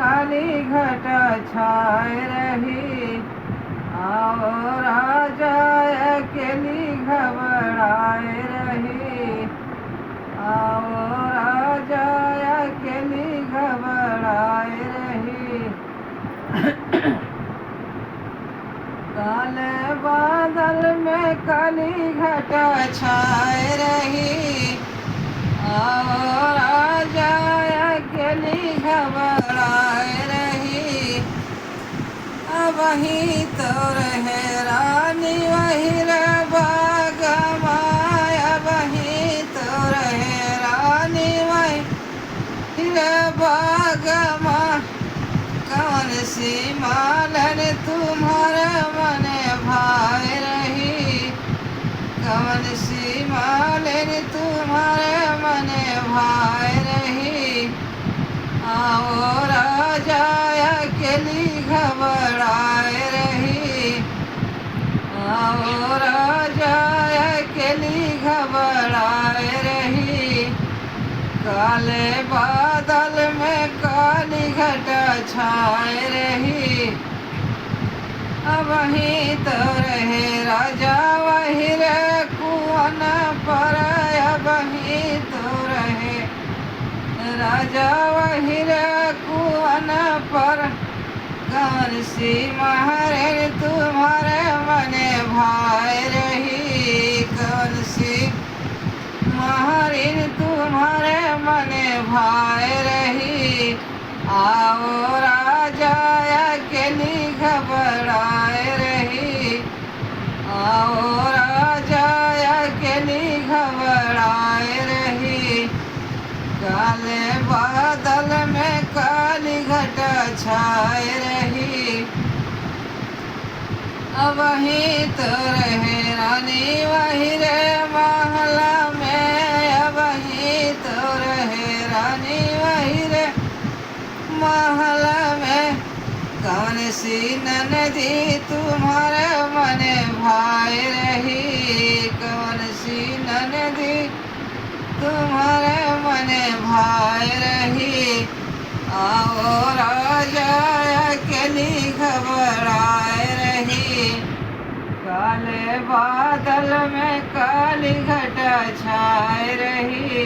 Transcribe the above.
काली घटा छाए रही। आओ राजा अकेली घबराए रही। आओ राजा अकेली घबराए रही। काले बादल में काली घटा छाए रही। आओ राजा अकेली घबराए रही। अब वही तो रहे रानी वही रे बाग माया। वही तो रहे रानी वही रे बाग माँ। कौन सी मालन तुम्हारे मन भाए रही। कौन सी मालन तुम्हारे मन भाए रही। आओ राजा अकेली घबराए रही। आओ राजा अकेली घबराए रही। काले बादल में काली घटा छाए रही। अब वही तो रहे राजा वही रे कुआन पर। अब वही तो रहे राजा वही रे कुआन पर। कौन सी महारे तुम्हारे मने भाए रही। कौन सी महारिन तुम्हारे मने भाए रही। आओ राजा अकेली घबराए रही। आओ राजा अकेली घबराए रही। काले बादल में काली घटा छाए रही। अब वही तो रहे रानी वही रे महला में। अब वही तो रहे रानी वही रे महला में। कौन सी ननदी तुम्हारे मने भाए रही। कौन सी ननदी तुम्हारे मने भाए रही। आओ राजा अकेली घबराए रही। काले बादल में काली घटा छाए रही।